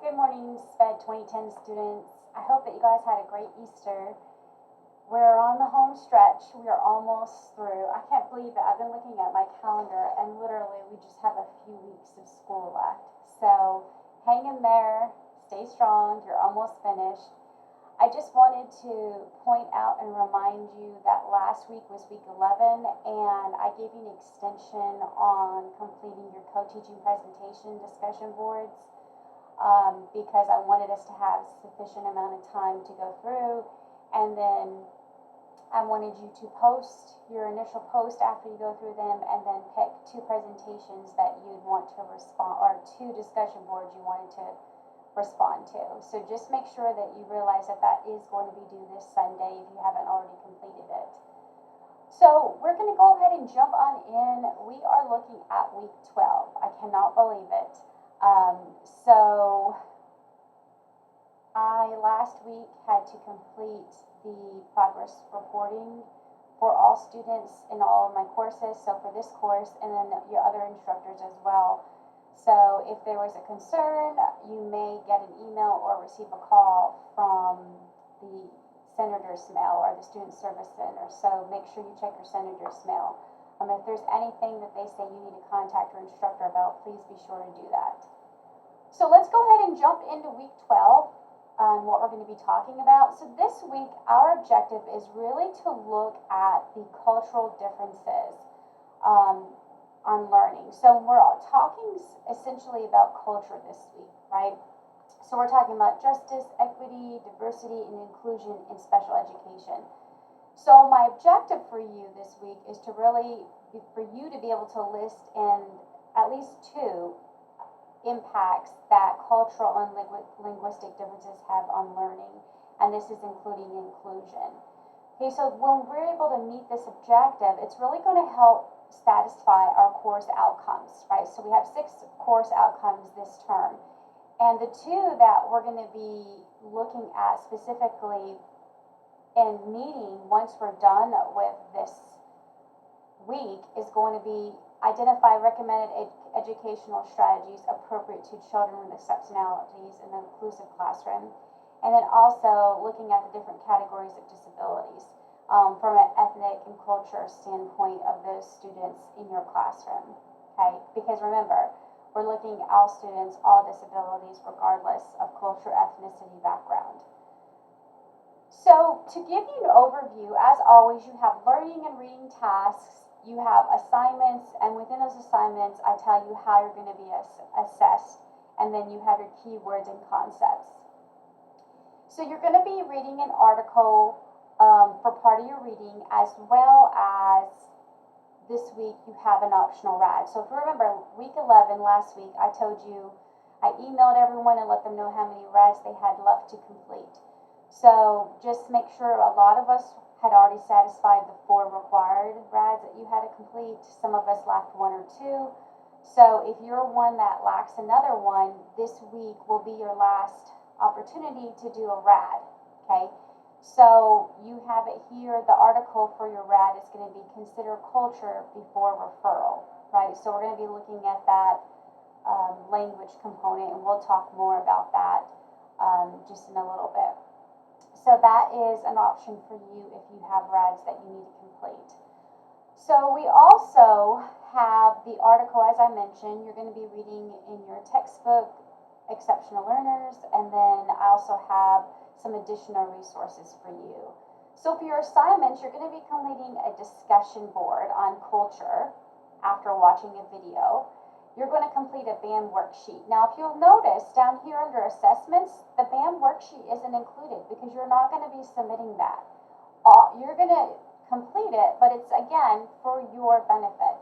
Good morning, SPED 2010 students. I hope that you guys had a great Easter. We're on the home stretch. We are almost through. I can't believe it. I've been looking at my calendar and literally we just have a few weeks of school left. So hang in there, stay strong, you're almost finished. I just wanted to point out and remind you that last week was week 11 and I gave you an extension on completing your co-teaching presentation discussion boards. Because I wanted us to have sufficient amount of time to go through, and then I wanted you to post your initial post after you go through them, and then pick two presentations that you'd want to respond, or two discussion boards you wanted to respond to. So just make sure that you realize that that is going to be due this Sunday if you haven't already completed it. So we're going to go ahead and jump on in. We are looking at week 12. I cannot believe it. So I last week had to complete the progress reporting for all students in all of my courses, so for this course and then your other instructors as well. So if there was a concern, you may get an email or receive a call from the senator's mail or the student service center, so make sure you check your senator's mail. If there's anything that they say you need to contact your instructor about, please be sure to do that. So let's go ahead and jump into week 12 on what we're going to be talking about. So this week, our objective is really to look at the cultural differences on learning. So we're talking essentially about culture this week, right? So we're talking about justice, equity, diversity, and inclusion in special education. So my objective for you this week is to really, for you to be able to list in at least two impacts that cultural and linguistic differences have on learning, and this is including inclusion. Okay, so when we're able to meet this objective, it's really going to help satisfy our course outcomes, right? So we have 6 course outcomes this term, and the two that we're going to be looking at specifically in meeting once we're done with this week is going to be identify recommended educational strategies appropriate to children with exceptionalities in an inclusive classroom, and then also looking at the different categories of disabilities from an ethnic and culture standpoint of those students in your classroom. Okay, because remember, we're looking at all students, all disabilities, regardless of culture, ethnicity, background. So to give you an overview, as always, you have learning and reading tasks, you have assignments, and within those assignments, I tell you how you're going to be assessed, and then you have your keywords and concepts. So you're going to be reading an article for part of your reading, as well as this week you have an optional RAD. So if you remember, week 11 last week, I told you, I emailed everyone and let them know how many RADs they had left to complete. So just make sure, a lot of us had already satisfied the 4 required RADs that you had to complete. Some of us lacked 1 or 2. So if you're one that lacks another one, this week will be your last opportunity to do a RAD, okay? So you have it here, the article for your RAD is going to be consider culture before referral, right? So we're going to be looking at that language component, and we'll talk more about that just in a little bit. So that is an option for you if you have RADs that you need to complete. So we also have the article, as I mentioned, you're going to be reading in your textbook, Exceptional Learners, and then I also have some additional resources for you. So for your assignments, you're going to be completing a discussion board on culture after watching a video. You're going to complete a BAM worksheet. Now, if you'll notice down here under assessments, the BAM worksheet isn't included because you're not going to be submitting that. You're going to complete it, but it's, again, for your benefit.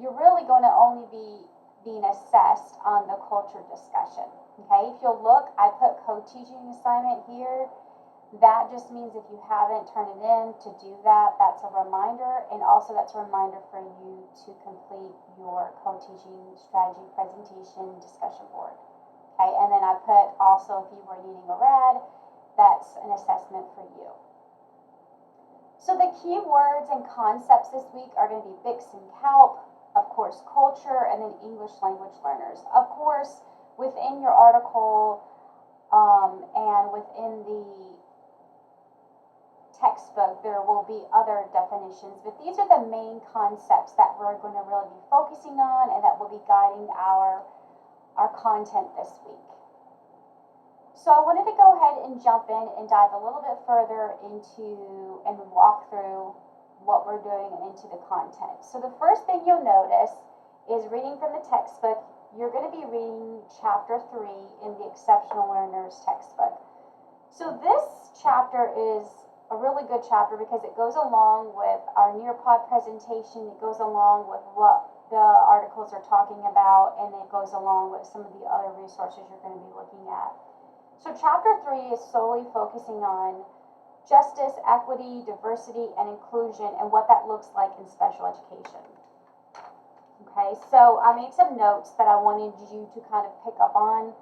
You're really going to only be being assessed on the culture discussion. Okay, if you'll look, I put co-teaching assignment here. That just means if you haven't turned it in to do that, that's a reminder, and also that's a reminder for you to complete your co-teaching strategy presentation discussion board. Okay, and then I put also, if you were needing a RAD, that's an assessment for you. So the key words and concepts this week are going to be BICS and CALP, of course, culture, and then English language learners. Of course, within your article, and within the textbook there will be other definitions, but these are the main concepts that we're going to really be focusing on and that will be guiding our content this week. So I wanted to go ahead and jump in and dive a little bit further into and walk through what we're doing and into the content. So the first thing you'll notice is reading from the textbook. You're going to be reading chapter 3 in the Exceptional Learners textbook. So this chapter is a really good chapter because it goes along with our Nearpod presentation. It goes along with what the articles are talking about, and it goes along with some of the other resources you're going to be looking at. So chapter 3 is solely focusing on justice, equity, diversity, and inclusion, and what that looks like in special education. Okay, so I made some notes that I wanted you to kind of pick up on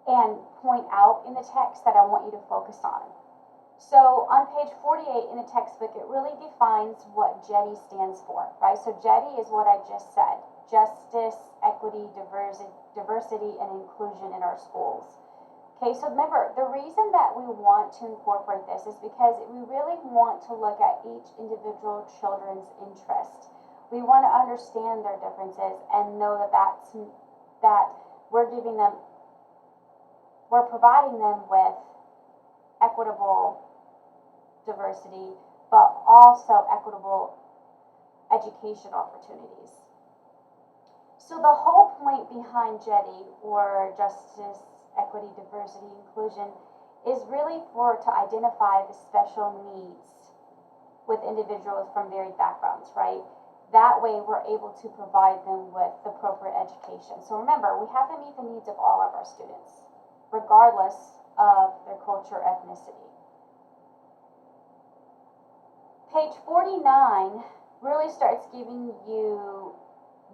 and point out in the text that I want you to focus on. So on page 48 in the textbook, it really defines what JEDI stands for, right? So JEDI is what I just said: justice, equity, diversity, and inclusion in our schools. Okay, so remember, the reason that we want to incorporate this is because we really want to look at each individual children's interest. We want to understand their differences and know that we're providing them with equitable diversity, but also equitable education opportunities. So the whole point behind JEDI, or justice, equity, diversity, inclusion, is really to identify the special needs with individuals from varied backgrounds, right? That way we're able to provide them with the appropriate education. So remember, we have to meet the needs of all of our students, regardless of their culture or ethnicity. Page 49 really starts giving you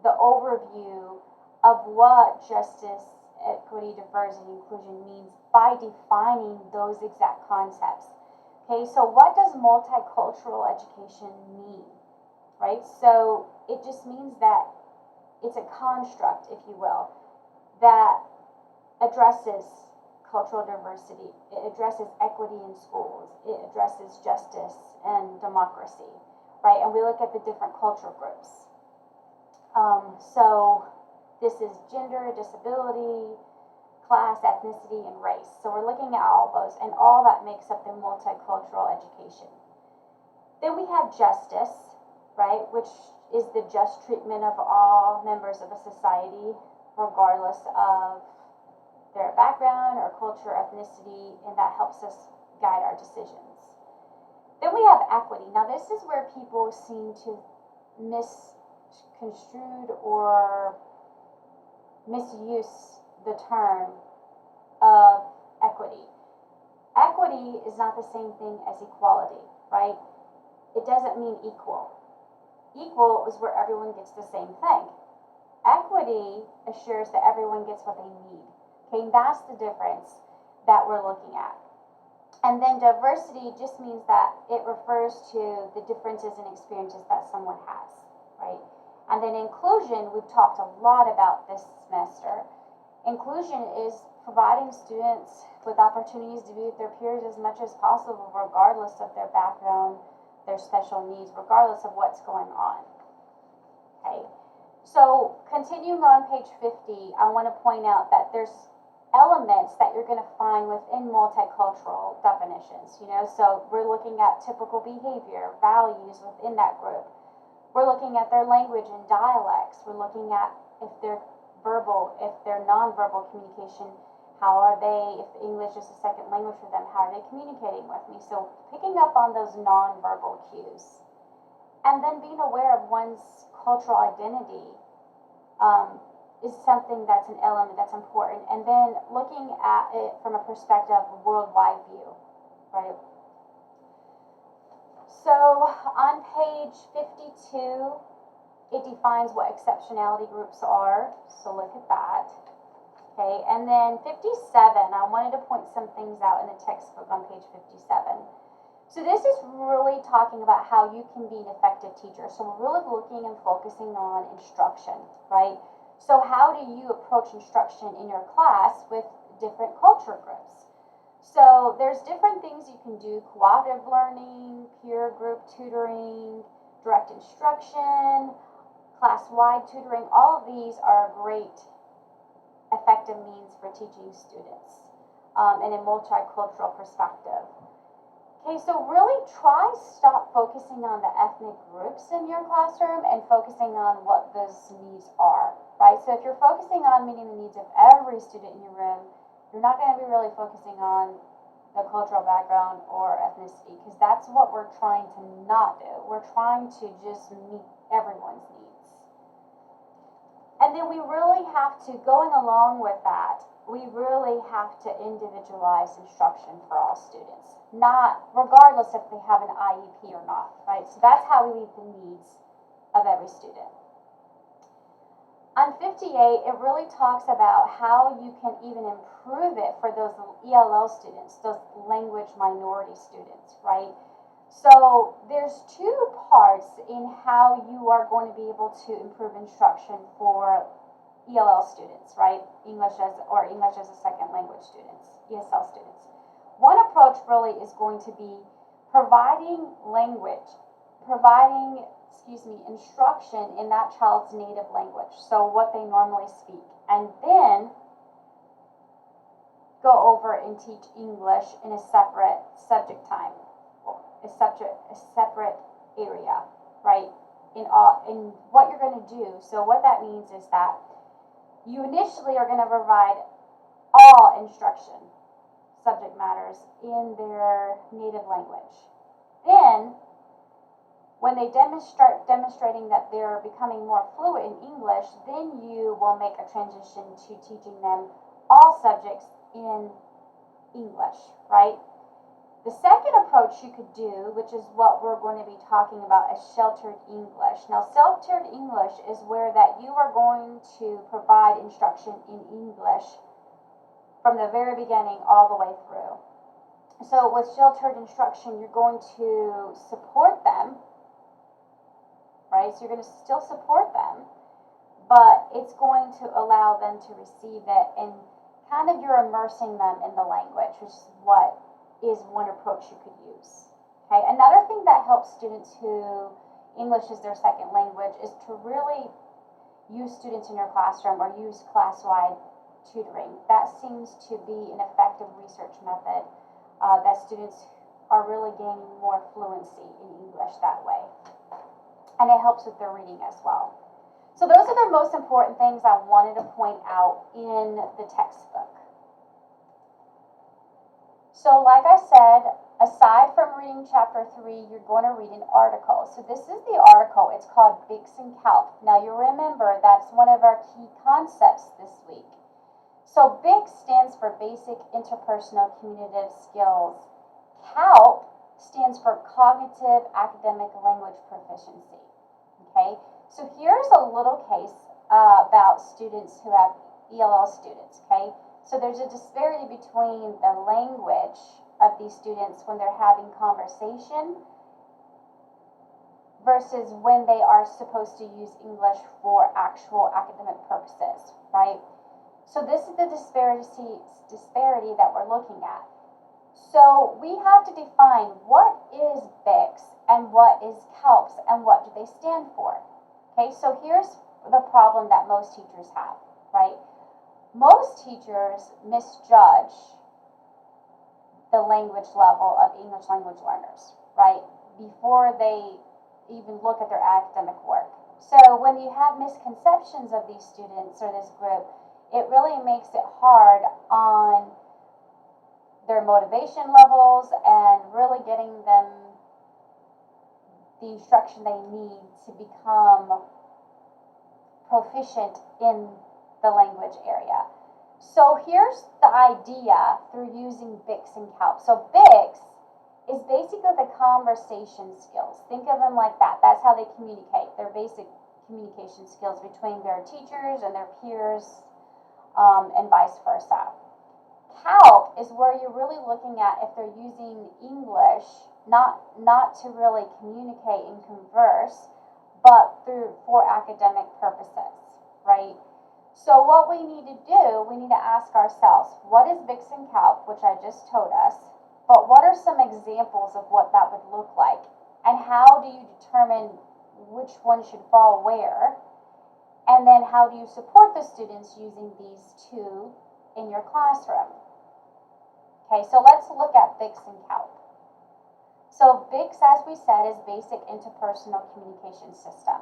the overview of what justice, equity, diversity, inclusion means by defining those exact concepts. Okay, so what does multicultural education mean, right? So it just means that it's a construct, if you will, that addresses cultural diversity, it addresses equity in schools, it addresses justice and democracy, right? And we look at the different cultural groups. So this is gender, disability, class, ethnicity, and race. So we're looking at all those, and all that makes up the multicultural education. Then we have justice, right, which is the just treatment of all members of a society, regardless of their background or culture, ethnicity, and that helps us guide our decisions. Then we have equity. Now this is where people seem to misconstrued or misuse the term of equity. Equity is not the same thing as equality, right? It doesn't mean equal. Equal is where everyone gets the same thing. Equity assures that everyone gets what they need. Okay, that's the difference that we're looking at. And then diversity just means that it refers to the differences and experiences that someone has, right? And then inclusion, we've talked a lot about this semester. Inclusion is providing students with opportunities to be with their peers as much as possible, regardless of their background, their special needs, regardless of what's going on. Okay, so continuing on page 50, I want to point out that there's elements that you're going to find within multicultural definitions, so we're looking at typical behavior, values within that group. We're looking at their language and dialects. We're looking at if they're verbal, if they're nonverbal communication, how are they, if English is a second language for them, how are they communicating with me? So picking up on those nonverbal cues. And then being aware of one's cultural identity is something that's an element that's important. And then looking at it from a perspective of a worldwide view, right? So on page 52, it defines what exceptionality groups are. So look at that. Okay, and then 57, I wanted to point some things out in the textbook on page 57. So this is really talking about how you can be an effective teacher. So we're really looking and focusing on instruction, right? So how do you approach instruction in your class with different culture groups. So there's different things you can do: cooperative learning, peer group tutoring, direct instruction, class-wide tutoring. All of these are great, effective means for teaching students in a multicultural perspective. Okay, so really stop focusing on the ethnic groups in your classroom and focusing on what those needs are, right? So if you're focusing on meeting the needs of every student in your room, you're not going to be really focusing on the cultural background or ethnicity, because that's what we're trying to not do. We're trying to just meet everyone's needs. And then we really have to, going along with that, we really have to individualize instruction for all students, not regardless if they have an IEP or not, right? So that's how we meet the needs of every student. On 58, it really talks about how you can even improve it for those ELL students, those language minority students, right? So there's two parts in how you are going to be able to improve instruction for ELL students, right? English as a second language students, ESL students. One approach really is going to be providing instruction in that child's native language, so what they normally speak, and then go over and teach English in a separate subject time, a separate area, right? In what you're going to do. So what that means is that you initially are going to provide all instruction, subject matters, in their native language. Then, when they start demonstrating that they're becoming more fluent in English, then you will make a transition to teaching them all subjects in English, right? The second approach you could do, which is what we're going to be talking about, is sheltered English. Now, sheltered English is where that you are going to provide instruction in English from the very beginning all the way through. So with sheltered instruction, you're going to support them, right? So you're going to still support them, but it's going to allow them to receive it, and kind of you're immersing them in the language, which is one approach you could use. Okay, another thing that helps students who English is their second language is to really use students in your classroom or use class-wide tutoring. That seems to be an effective research method that students are really gaining more fluency in English that way. And it helps with their reading as well. So those are the most important things I wanted to point out in the textbook. So like I said, aside from reading chapter 3, you're going to read an article. So this is the article. It's called BICS and CALP. Now you remember that's one of our key concepts this week. So BICS stands for Basic Interpersonal Communicative Skills. CALP stands for Cognitive Academic Language Proficiency. Okay, so here's a little case about students who have ELL students. Okay, so there's a disparity between the language of these students when they're having conversation versus when they are supposed to use English for actual academic purposes, right? So this is the disparity that we're looking at. So we have to define what is BICS and what is CALPS and what do they stand for. Okay, so here's the problem that most teachers have, right? Most teachers misjudge the language level of English language learners, right? Before they even look at their academic work. So when you have misconceptions of these students or this group, it really makes it hard on their motivation levels and really getting them the instruction they need to become proficient in the language area. So here's the idea through using BICS and CALP. So BICS is basically the conversation skills. Think of them like that. That's how they communicate. Their basic communication skills between their teachers and their peers, and vice versa. CALP is where you're really looking at if they're using English, not to really communicate and converse, but for academic purposes, right? So what we need to do, we need to ask ourselves, what is VIX and CALP, which I just told us, but what are some examples of what that would look like? And how do you determine which one should fall where? And then how do you support the students using these two in your classroom? Okay, so let's look at VIX and CALP. So VIX, as we said, is Basic Interpersonal Communication System.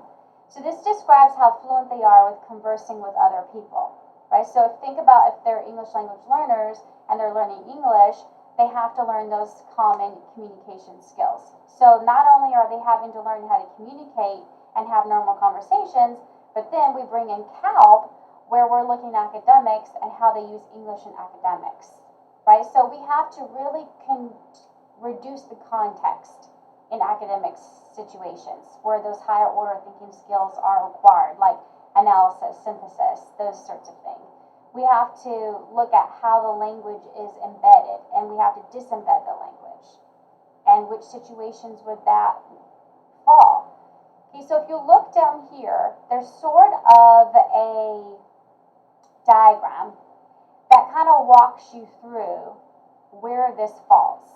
So this describes how fluent they are with conversing with other people, right? So think about if they're English language learners and they're learning English, they have to learn those common communication skills. So not only are they having to learn how to communicate and have normal conversations, but then we bring in CALP, where we're looking at academics and how they use English in academics, right? So we have to really reduce the context in academic situations where those higher order thinking skills are required, like analysis, synthesis, those sorts of things. We have to look at how the language is embedded, and we have to disembed the language. And which situations would that fall? Okay, so if you look down here, there's sort of a diagram that kind of walks you through where this falls.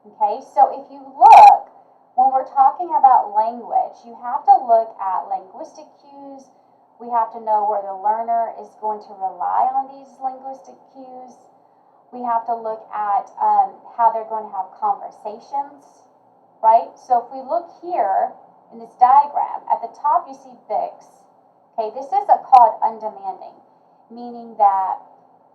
Okay, so if you look, when we're talking about language, you have to look at linguistic cues. We have to know where the learner is going to rely on these linguistic cues. We have to look at how they're going to have conversations, right? So if we look here in this diagram, at the top you see VIX. Okay, this is called undemanding, meaning that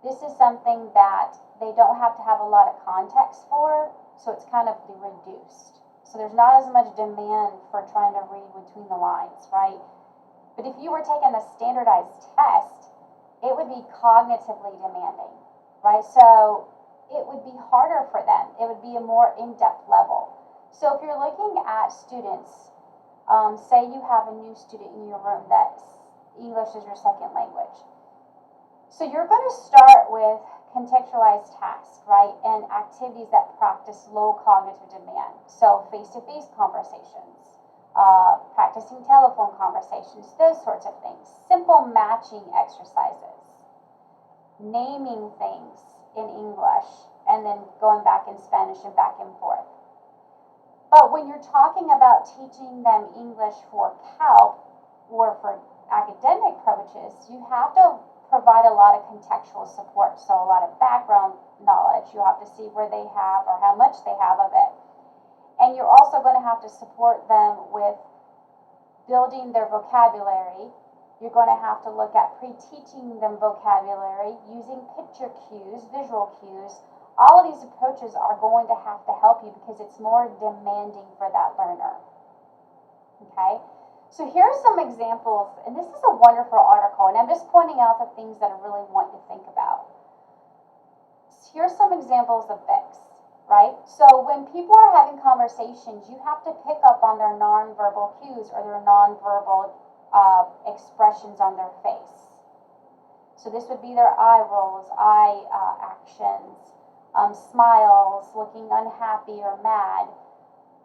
this is something that they don't have to have a lot of context for, so it's kind of reduced. So there's not as much demand for trying to read between the lines, right? But if you were taking a standardized test, it would be cognitively demanding, right? So it would be harder for them. It would be a more in-depth level. So if you're looking at students, say you have a new student in your room that English is your second language. So you're going to start with contextualized tasks, right, and activities that practice low cognitive demand. So face-to-face conversations, practicing telephone conversations, those sorts of things. Simple matching exercises, naming things in English, and then going back in Spanish and back and forth. But when you're talking about teaching them English for CALP or for academic approaches, you have to provide a lot of contextual support. So a lot of background knowledge. You have to see where they have or how much they have of it. And you're also going to have to support them with building their vocabulary. You're going to have to look at pre-teaching them vocabulary, using picture cues, visual cues. All of these approaches are going to have to help you because it's more demanding for that learner. Okay? So here are some examples, and this is a wonderful article, and I'm just pointing out the things that I really want you to think about. Here's some examples of VIX, right? So when people are having conversations, you have to pick up on their nonverbal cues or their nonverbal expressions on their face. So this would be their eye rolls, eye actions, smiles, looking unhappy or mad.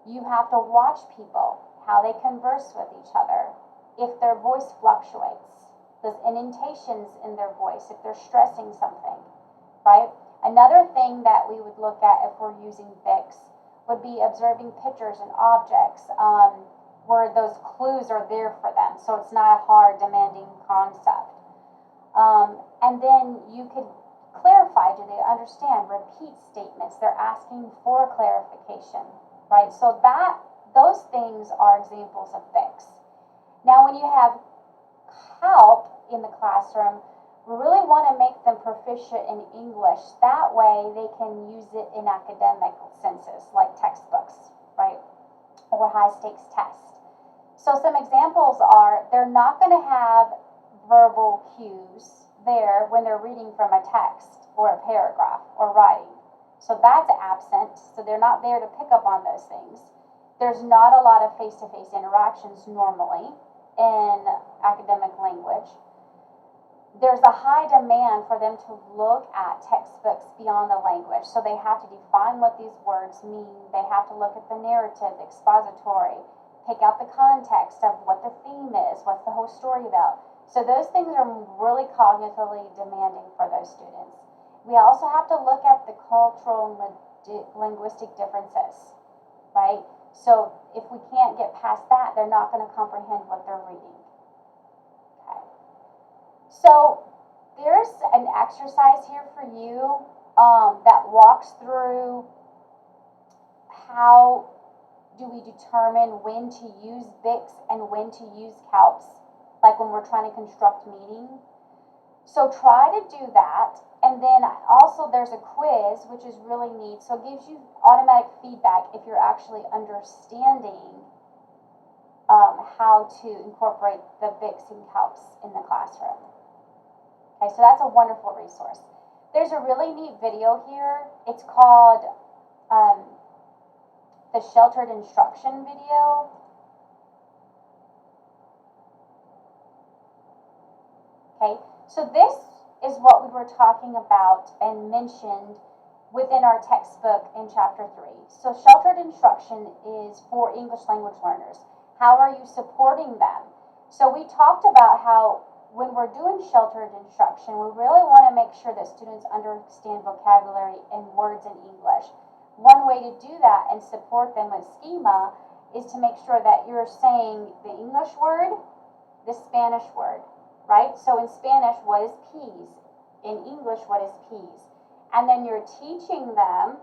You have to watch people, how they converse with each other, if their voice fluctuates, those indentations in their voice, if they're stressing something, right? Another thing that we would look at if we're using VIX would be observing pictures and objects where those clues are there for them, so it's not a hard, demanding concept. And then you could clarify, do they understand? Repeat statements, they're asking for clarification, right? So those things are examples of VIX. Now, when you have CALP in the classroom, we really want to make them proficient in English. That way, they can use it in academic senses, like textbooks, right? Or high-stakes tests. So some examples are, they're not going to have verbal cues there when they're reading from a text or a paragraph or writing. So that's absent. So they're not there to pick up on those things. There's not a lot of face-to-face interactions normally in academic language. There's a high demand for them to look at textbooks beyond the language. So they have to define what these words mean. They have to look at the narrative, the expository, pick out the context of what the theme is, what's the whole story about. So those things are really cognitively demanding for those students. We also have to look at the cultural and linguistic differences, right? So if we can't get past that, they're not going to comprehend what they're reading. Okay. So there's an exercise here for you that walks through how do we determine when to use BICs and when to use CALPs, like when we're trying to construct meaning. So try to do that. And then also there's a quiz, which is really neat. So it gives you automatic feedback if you're actually understanding how to incorporate the BICs and CALPs in the classroom. Okay, so that's a wonderful resource. There's a really neat video here. It's called the Sheltered Instruction video. Okay, so this is what we were talking about and mentioned within our textbook in chapter 3. So sheltered instruction is for English language learners. How are you supporting them? So we talked about how when we're doing sheltered instruction, we really want to make sure that students understand vocabulary and words in English. One way to do that and support them with schema is to make sure that you're saying the English word, the Spanish word, right? So in Spanish, what is peas? In English, what is peas? And then you're teaching them,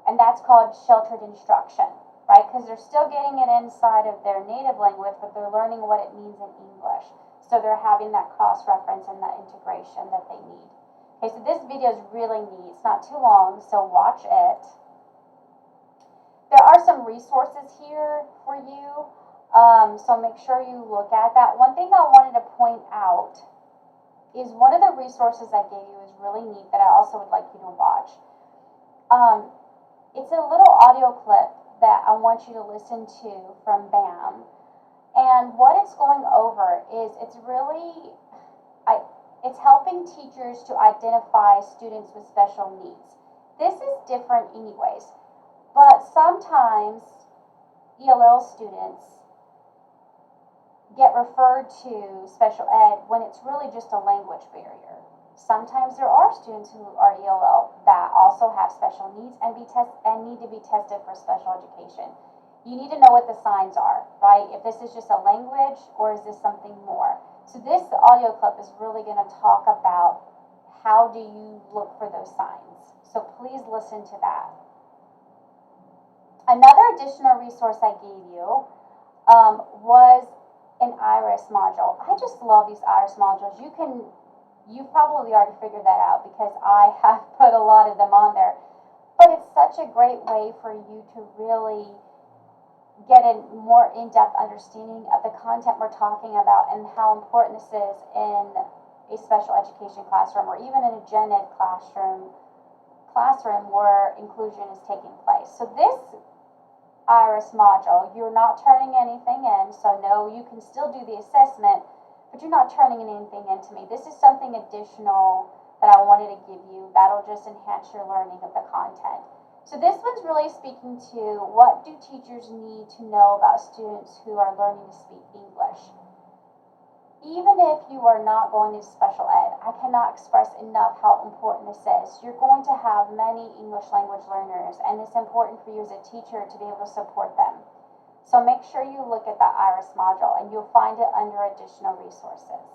and that's called sheltered instruction, right? Because they're still getting it inside of their native language, but they're learning what it means in English. So they're having that cross-reference and that integration that they need. Okay, so this video is really neat. It's not too long, so watch it. There are some resources here for you, so make sure you look at that. One thing I wanted to point out is one of the resources I gave you is really neat that I also would like you to watch. It's a little audio clip that I want you to listen to from BAM. And what it's going over is it's helping teachers to identify students with special needs. This is different anyways, but sometimes ELL students get referred to special ed when it's really just a language barrier. Sometimes there are students who are ELL that also have special needs and need to be tested for special education. You need to know what the signs are, right? If this is just a language or is this something more? So this audio clip is really going to talk about how do you look for those signs. So please listen to that. Another additional resource I gave you was an IRIS module. I just love these IRIS modules. You've probably already figured that out because I have put a lot of them on there. But it's such a great way for you to really get a more in-depth understanding of the content we're talking about and how important this is in a special education classroom or even in a gen ed classroom where inclusion is taking place. So this IRIS module, you're not turning anything in, so no, you can still do the assessment, but you're not turning anything into me. This is something additional that I wanted to give you that'll just enhance your learning of the content. So this one's really speaking to what do teachers need to know about students who are learning to speak English. Even if you are not going to special ed, I cannot express enough how important this is. You're going to have many English language learners, and it's important for you as a teacher to be able to support them. So make sure you look at the IRIS module, and you'll find it under additional resources.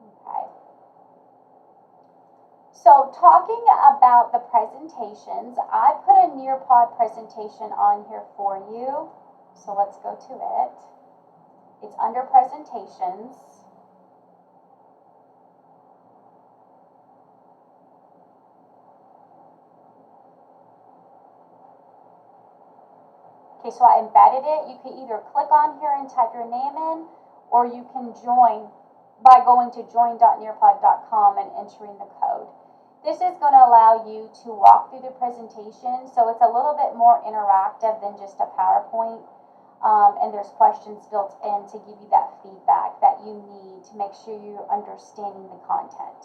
Okay. So talking about the presentations, I put a Nearpod presentation on here for you. So let's go to it. It's under presentations. Okay, so I embedded it. You can either click on here and type your name in, or you can join by going to join.nearpod.com and entering the code. This is going to allow you to walk through the presentation, so it's a little bit more interactive than just a PowerPoint, and there's questions built in to give you that feedback that you need to make sure you're understanding the content.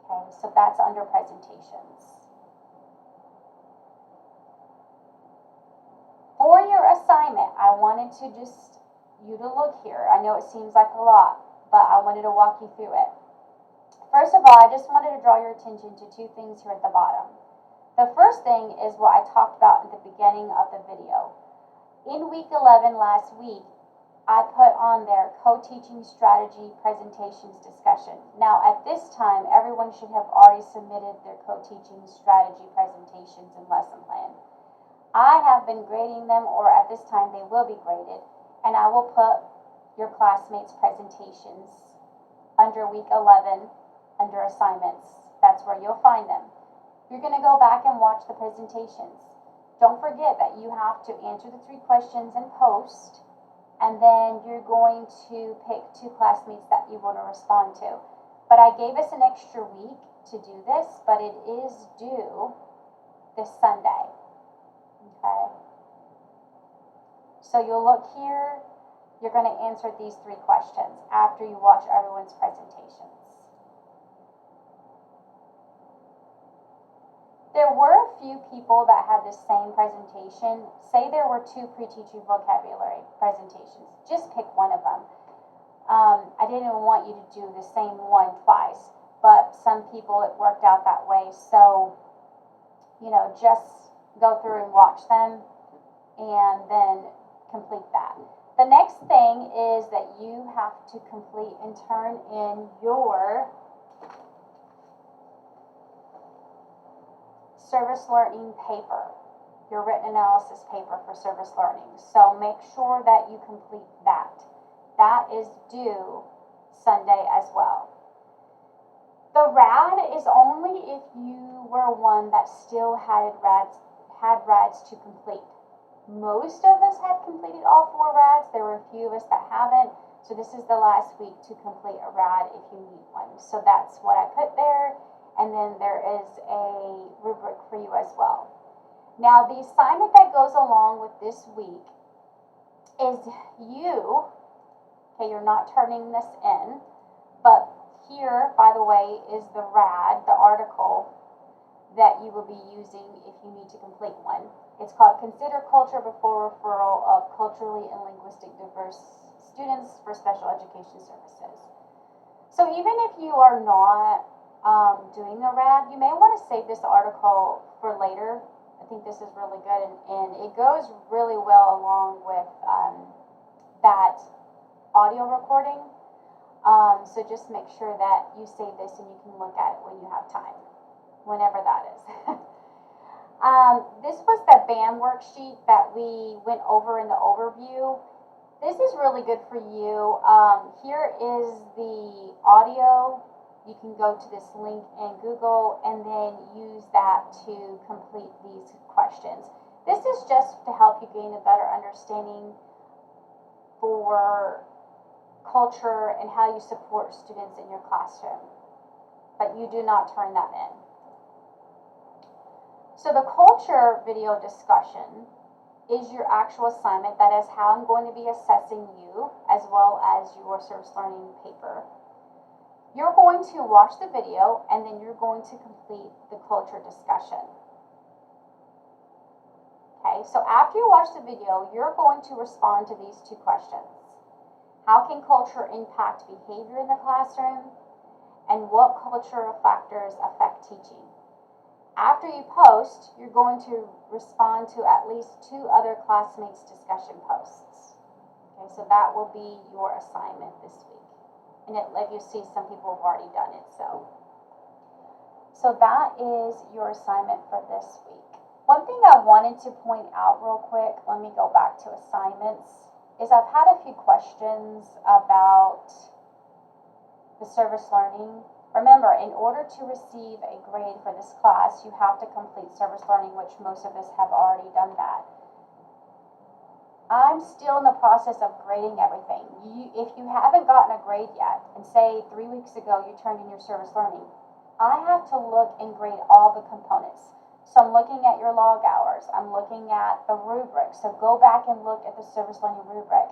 Okay, so that's under presentations. For your assignment, I wanted to just you to look here. I know it seems like a lot, but I wanted to walk you through it. First of all, I just wanted to draw your attention to two things here at the bottom. The first thing is what I talked about at the beginning of the video. In week 11 last week, I put on there co-teaching strategy presentations discussion. Now at this time, everyone should have already submitted their co-teaching strategy presentations and lesson plan. I have been grading them, or at this time they will be graded, and I will put your classmates' presentations under week 11 under assignments. That's where you'll find them. You're going to go back and watch the presentations. Don't forget that you have to answer the 3 questions and post, and then you're going to pick 2 classmates that you want to respond to. But I gave us an extra week to do this, but it is due this Sunday. Okay? So you'll look here, you're going to answer these 3 questions after you watch everyone's presentations. There were a few people that had the same presentation. Say there were 2 pre-teaching vocabulary presentations. Just pick one of them. I didn't even want you to do the same one twice, but some people it worked out that way. So, just go through and watch them and then complete that. The next thing is that you have to complete and turn in your service learning paper, your written analysis paper for service learning. So make sure that you complete that. That is due Sunday as well. The RAD is only if you were one that still had RADs to complete. Most of us have completed all 4 RADs. There were a few of us that haven't. So this is the last week to complete a RAD if you need one. So that's what I put there. And then there is a rubric for you as well. Now, the assignment that goes along with this week is you're not turning this in, but here, by the way, is the RAD, the article that you will be using if you need to complete one. It's called Consider Culture Before Referral of Culturally and Linguistic Diverse Students for Special Education Services. So even if you are not doing a RAD, you may want to save this article for later. I think this is really good, and it goes really well along with that audio recording. So just make sure that you save this and you can look at it when you have time, whenever that is. This was the BAM worksheet that we went over in the overview. This is really good for you. Here is the audio. You can go to this link in Google and then use that to complete these questions. This is just to help you gain a better understanding for culture and how you support students in your classroom. But you do not turn that in. So the culture video discussion is your actual assignment. That is how I'm going to be assessing you as well as your service learning paper. You're going to watch the video and then you're going to complete the culture discussion. Okay, so after you watch the video, you're going to respond to these 2 questions. How can culture impact behavior in the classroom? And what cultural factors affect teaching? After you post, you're going to respond to at least 2 other classmates' discussion posts. Okay, so that will be your assignment this week. And let you see some people have already done it. So that is your assignment for this week. One thing I wanted to point out real quick, let me go back to assignments, is I've had a few questions about the service learning. Remember, in order to receive a grade for this class, you have to complete service learning, which most of us have already done that. I'm still in the process of grading everything. If you haven't gotten a grade yet, and say 3 weeks ago you turned in your service learning, I have to look and grade all the components. So I'm looking at your log hours. I'm looking at the rubric. So go back and look at the service learning rubric.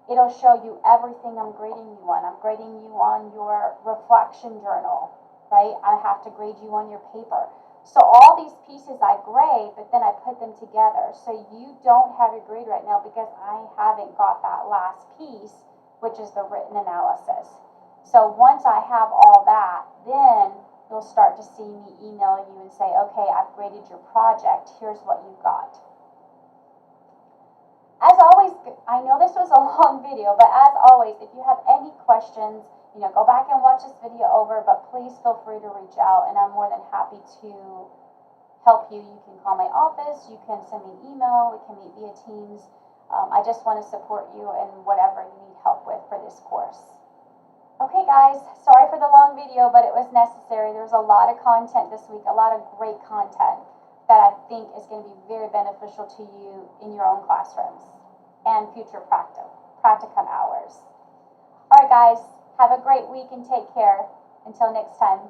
It'll show you everything I'm grading you on. I'm grading you on your reflection journal, right? I have to grade you on your paper. So all these pieces I grade, but then I put them together. So you don't have your grade right now because I haven't got that last piece, which is the written analysis. So once I have all that, then you'll start to see me email you and say, okay, I've graded your project. Here's what you got. As always, I know this was a long video, but as always, if you have any questions, go back and watch this video over, but please feel free to reach out, and I'm more than happy to help you. You can call my office, you can send me an email, we can meet via Teams. I just want to support you in whatever you need help with for this course. Okay guys, sorry for the long video, but it was necessary. There's a lot of content this week, a lot of great content that I think is going to be very beneficial to you in your own classrooms and future practicum hours. All right guys, have a great week and take care. Until next time.